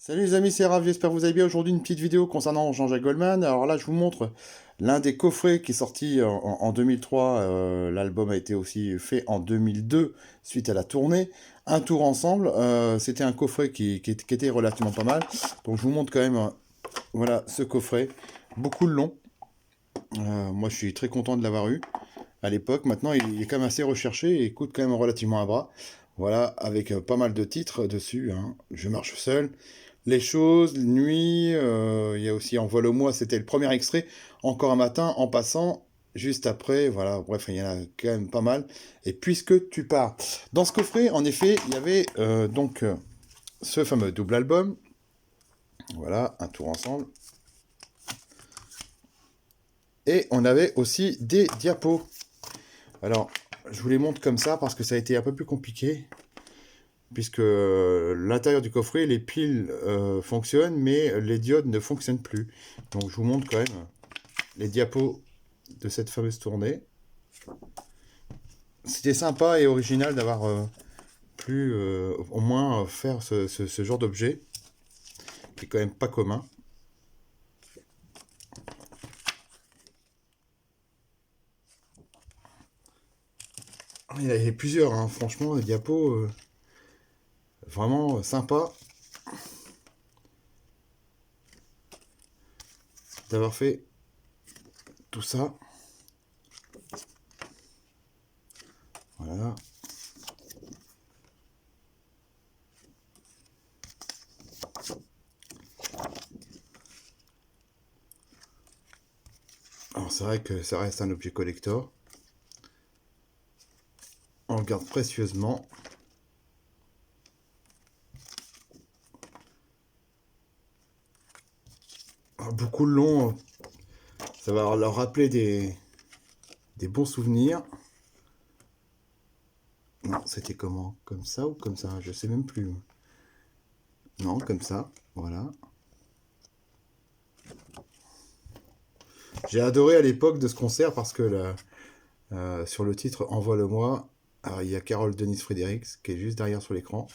Salut les amis, c'est Rav, j'espère que vous allez bien. Aujourd'hui, une petite vidéo concernant Jean-Jacques Goldman. Alors là, je vous montre l'un des coffrets qui est sorti en 2003. L'album a été aussi fait en 2002 suite à la tournée. Un tour ensemble. C'était un coffret qui était relativement pas mal. Donc je vous montre quand même voilà, ce coffret. Beaucoup de long. Moi, je suis très content de l'avoir eu à l'époque. Maintenant, il est quand même assez recherché et coûte quand même relativement à bras. Voilà, avec pas mal de titres dessus, hein. Je marche seul. Les choses, nuit, il y a aussi Envole-moi, c'était le premier extrait. Encore un matin, en passant, juste après, voilà, bref, il y en a quand même pas mal. Et puisque tu pars. Dans ce coffret, en effet, il y avait ce fameux double album. Voilà, un tour ensemble. Et on avait aussi des diapos. Alors, je vous les montre comme ça parce que ça a été un peu plus compliqué. Puisque l'intérieur du coffret, les piles fonctionnent, mais les diodes ne fonctionnent plus. Donc je vous montre quand même les diapos de cette fameuse tournée. C'était sympa et original d'avoir pu au moins faire ce genre d'objet, qui est quand même pas commun. Il y en avait plusieurs, hein. Franchement, les diapos, vraiment sympa d'avoir fait tout ça. Voilà. Alors c'est vrai que ça reste un objet collector. On le garde précieusement. Beaucoup de long, ça va leur rappeler des bons souvenirs. Non, c'était comment? Comme ça ou comme ça? Je sais même plus. Non, comme ça, voilà. J'ai adoré à l'époque de ce concert parce que sur le titre Envole-moi, alors, il y a Carole Denise Fredericks qui est juste derrière sur l'écran.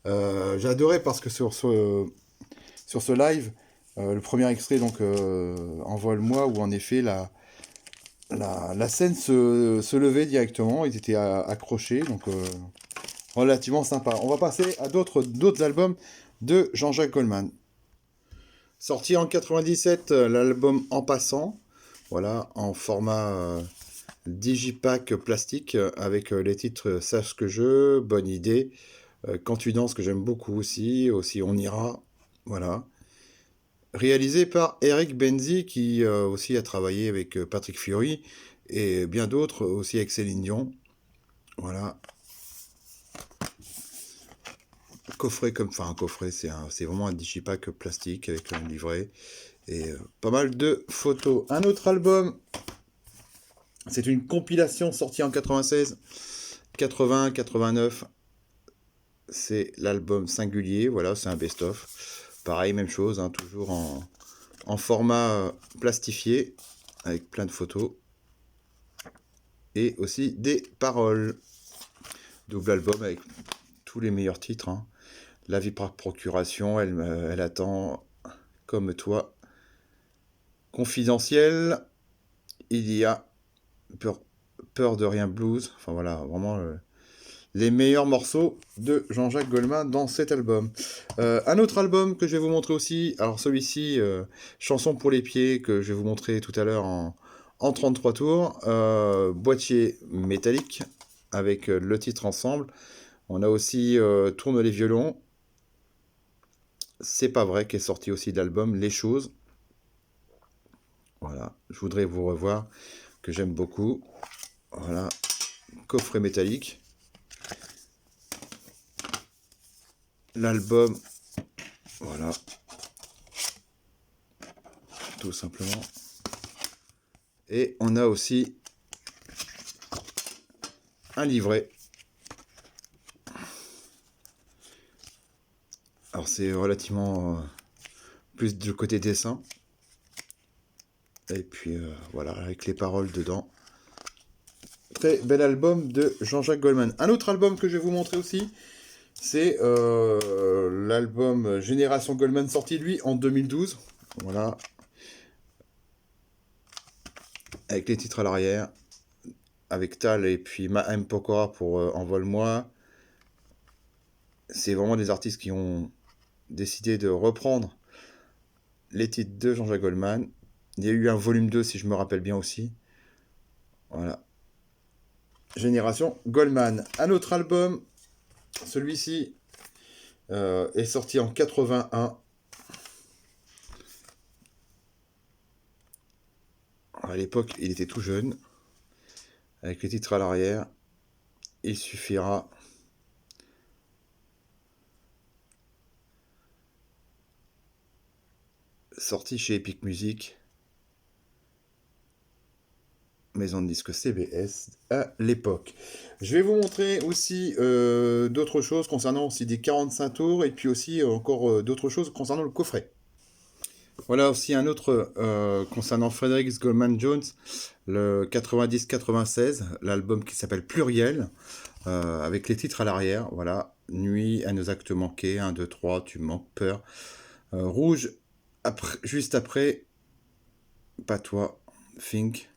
J'ai adoré parce que sur ce live, le premier extrait, donc Envole-moi, où en effet la scène se levait directement, ils étaient accrochés, donc relativement sympa. On va passer à d'autres albums de Jean-Jacques Goldman. Sorti en 97, l'album En passant, voilà, en format digipack plastique, avec les titres Sache ce que je, Bonne idée, Quand tu danses, que j'aime beaucoup aussi On ira, voilà. Réalisé par Eric Benzi, qui aussi a travaillé avec Patrick Fiori, et bien d'autres, aussi avec Céline Dion, voilà. Coffret comme, enfin un coffret, c'est vraiment un digipack plastique avec un livret, et pas mal de photos. Un autre album, c'est une compilation sortie en 96, 80, 89. C'est l'album Singulier, voilà, c'est un best-of. Pareil, même chose, hein, toujours en format plastifié, avec plein de photos. Et aussi des paroles. Double album avec tous les meilleurs titres, hein. La vie par procuration, elle attend comme toi. Confidentiel, il y a peur de rien blues. Enfin voilà, vraiment les meilleurs morceaux de Jean-Jacques Goldman dans cet album. Un autre album que je vais vous montrer aussi, alors celui-ci, Chanson pour les pieds, que je vais vous montrer tout à l'heure en 33 tours, boîtier métallique, avec le titre ensemble. On a aussi Tourne les violons, C'est pas vrai, qui est sorti aussi de l'album Les choses. Voilà, je voudrais vous revoir, que j'aime beaucoup. Voilà, coffret métallique. L'album, voilà, tout simplement. Et on a aussi un livret. Alors c'est relativement plus du côté dessin. Et puis voilà, avec les paroles dedans. Très bel album de Jean-Jacques Goldman. Un autre album que je vais vous montrer aussi, C'est l'album Génération Goldman, sorti lui en 2012. Voilà. Avec les titres à l'arrière. Avec Tal et puis Mahem Pokora pour Envole-moi. C'est vraiment des artistes qui ont décidé de reprendre les titres de Jean-Jacques Goldman. Il y a eu un volume 2 si je me rappelle bien aussi. Voilà. Génération Goldman. Un autre album, celui-ci est sorti en 81. À l'époque, il était tout jeune. Avec les titres à l'arrière, il suffira. Sorti chez Epic Music, maison de disques CBS à l'époque. Je vais vous montrer aussi d'autres choses concernant aussi des 45 tours et puis aussi encore d'autres choses concernant le coffret. Voilà aussi un autre concernant Frédéric Goldman Jones, le 90-96, l'album qui s'appelle Pluriel, avec les titres à l'arrière. Voilà, Nuit, à nos actes manqués, 1, 2, 3, Tu manques, Peur, Rouge, juste après, Pas toi, Think.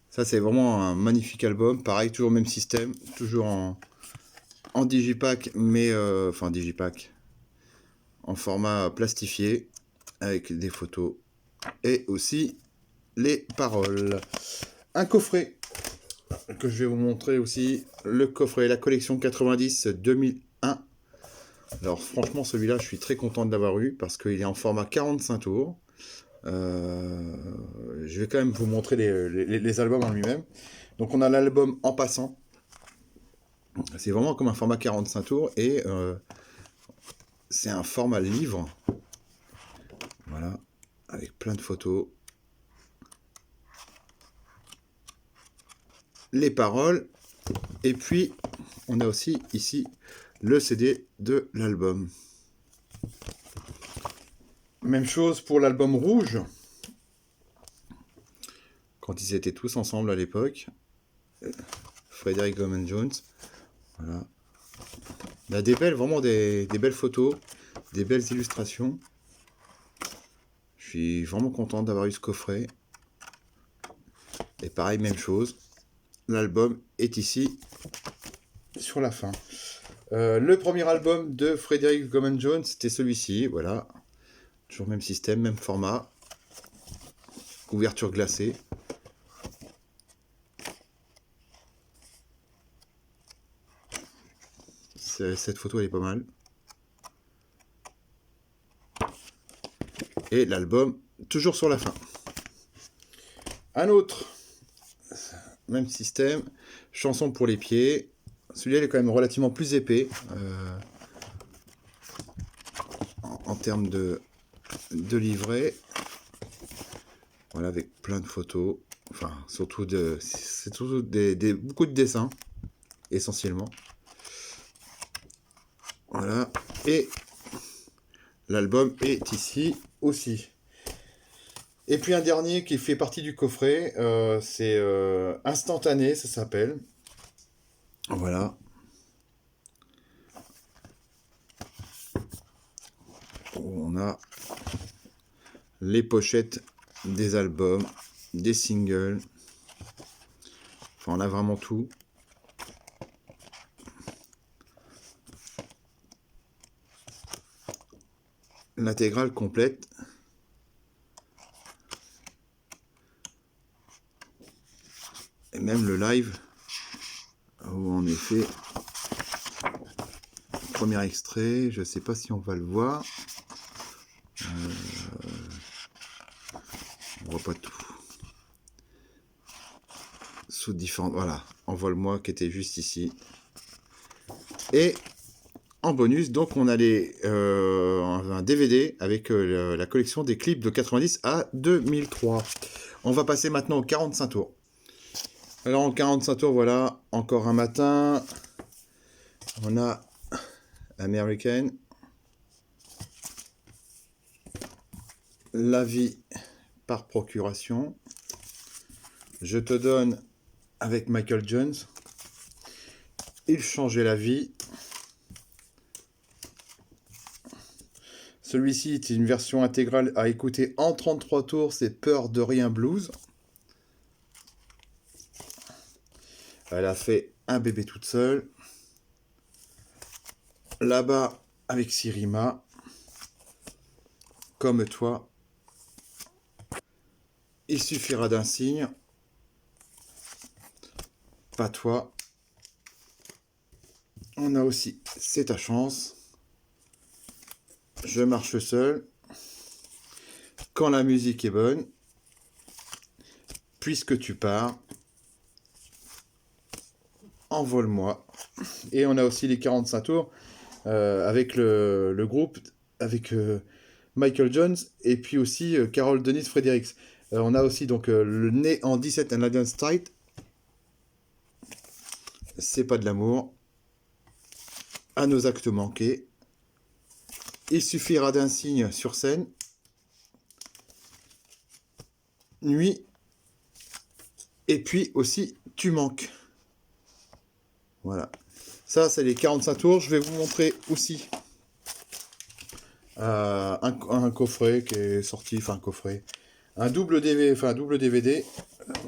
Ça, c'est vraiment un magnifique album. Pareil, toujours même système, toujours en digipack, mais enfin digipack, en format plastifié, avec des photos et aussi les paroles. Un coffret que je vais vous montrer aussi, le coffret, la collection 90-2001. Alors franchement, celui-là, je suis très content de l'avoir eu parce qu'il est en format 45 tours. Je vais quand même vous montrer les albums en lui-même. Donc on a l'album En passant. C'est vraiment comme un format 45 tours et c'est un format livre. Voilà, avec plein de photos. Les paroles. Et puis on a aussi ici le CD de l'album. Même chose pour l'album Rouge. Quand ils étaient tous ensemble à l'époque. Frédéric Goldman Jones. Voilà. Il y a des belles, vraiment des belles photos, des belles illustrations. Je suis vraiment content d'avoir eu ce coffret. Et pareil, même chose. L'album est ici sur la fin. Le premier album de Frédéric Goldman Jones, c'était celui-ci. Voilà. Toujours même système, même format. Couverture glacée. Cette photo, elle est pas mal. Et l'album, toujours sur la fin. Un autre, même système, Chanson pour les pieds. Celui-là, il est quand même relativement plus épais en termes de livret. Voilà, avec plein de photos. Enfin, surtout c'est surtout beaucoup de dessins, essentiellement. Voilà. Et l'album est ici aussi. Et puis un dernier qui fait partie du coffret, c'est Instantané, ça s'appelle. Voilà. On a les pochettes des albums, des singles. Enfin, on a vraiment tout. L'intégrale complète. Et même le live, où en effet, premier extrait, je ne sais pas si on va le voir. On voit pas tout. Sous différentes, voilà, Envole-moi qui était juste ici. Et en bonus, donc on a un DVD avec la collection des clips de 90 à 2003. On va passer maintenant aux 45 tours. Alors en 45 tours, voilà, encore un matin. On a American. La vie par procuration. Je te donne avec Michael Jones. Il changeait la vie. Celui-ci est une version intégrale à écouter en 33 tours, c'est Peur de rien blues. Elle a fait Un bébé toute seule. Là-bas, avec Sirima. Comme toi. Il suffira d'un signe. Pas toi. On a aussi C'est ta chance. Je marche seul. Quand la musique est bonne. Puisque tu pars. Envole-moi. Et on a aussi les 45 tours avec le groupe, avec Michael Jones et puis aussi Carol Denise Fredericks. On a aussi donc le Né en 17 and London Street. C'est pas de l'amour. À nos actes manqués. Il suffira d'un signe sur scène. Nuit. Et puis aussi Tu manques. Voilà. Ça, c'est les 45 tours. Je vais vous montrer aussi un coffret qui est sorti, enfin un coffret, un double DVD, enfin un double DVD.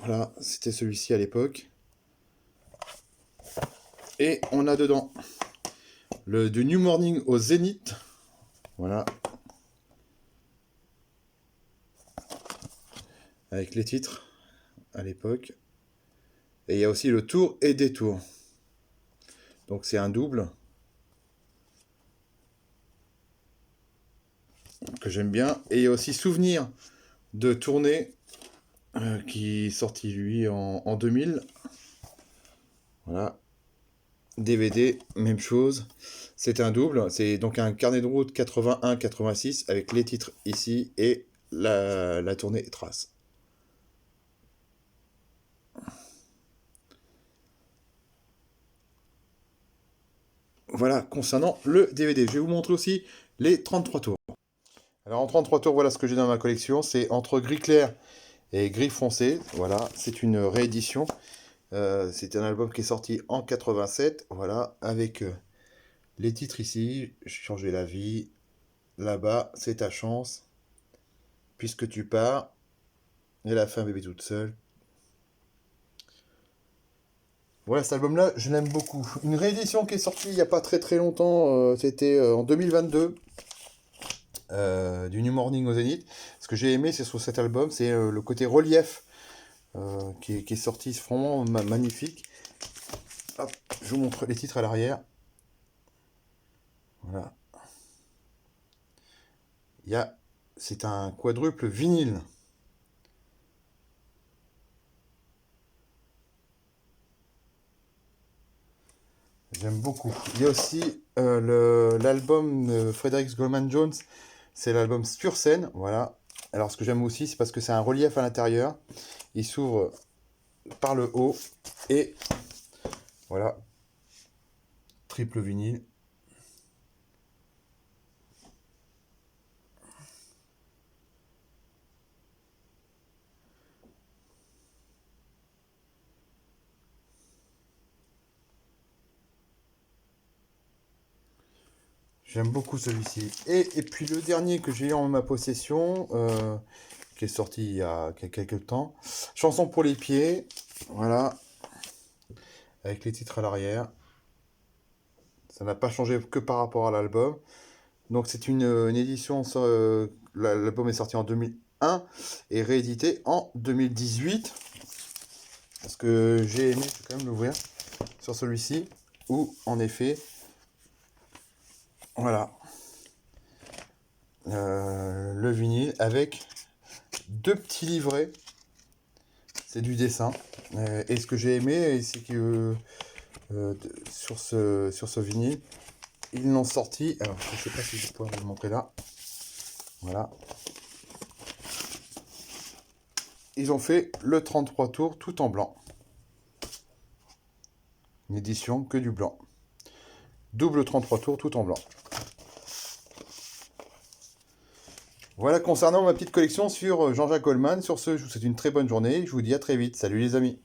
Voilà, c'était celui-ci à l'époque. Et on a dedans du New Morning au Zénith. Voilà. Avec les titres à l'époque. Et il y a aussi le Tour et Détour. Donc c'est un double que j'aime bien. Et il y a aussi Souvenir de tournée qui est sorti lui en 2000. Voilà. DVD, même chose. C'est un double. C'est donc un carnet de route 81-86 avec les titres ici et la tournée trace. Voilà, concernant le DVD. Je vais vous montrer aussi les 33 tours. Alors en 33 tours, voilà ce que j'ai dans ma collection. C'est entre gris clair et gris foncé. Voilà, c'est une réédition. C'est un album qui est sorti en 87. Voilà, avec les titres ici. Changer la vie. Là-bas, c'est ta chance. Puisque tu pars. Et la fin, bébé toute seule. Voilà, cet album-là, je l'aime beaucoup. Une réédition qui est sortie il n'y a pas très très longtemps, c'était en 2022, du New Morning au Zénith. Ce que j'ai aimé, c'est sur cet album, c'est le côté relief qui est sorti, c'est vraiment magnifique. Hop, je vous montre les titres à l'arrière. Voilà. C'est un quadruple vinyle. J'aime beaucoup. Il y a aussi l'album de Fredericks Goldman Jones. C'est l'album Sur scène. Voilà. Alors, ce que j'aime aussi, c'est parce que c'est un relief à l'intérieur. Il s'ouvre par le haut. Et voilà. Triple vinyle. J'aime beaucoup celui-ci. Et puis le dernier que j'ai eu en ma possession, qui est sorti il y a quelques temps, Chanson pour les pieds, voilà, avec les titres à l'arrière. Ça n'a pas changé que par rapport à l'album. Donc c'est une édition, l'album est sorti en 2001 et réédité en 2018. Parce que j'ai aimé, je vais quand même l'ouvrir sur celui-ci, où en effet, voilà, le vinyle avec deux petits livrets. C'est du dessin. Et ce que j'ai aimé, c'est que sur ce vinyle, ils l'ont sorti. Alors, je ne sais pas si je pourrais vous le montrer là. Voilà. Ils ont fait le 33 tours tout en blanc. Une édition que du blanc. Double 33 tours tout en blanc. Voilà concernant ma petite collection sur Jean-Jacques Goldman. Sur ce, je vous souhaite une très bonne journée. Je vous dis à très vite. Salut les amis.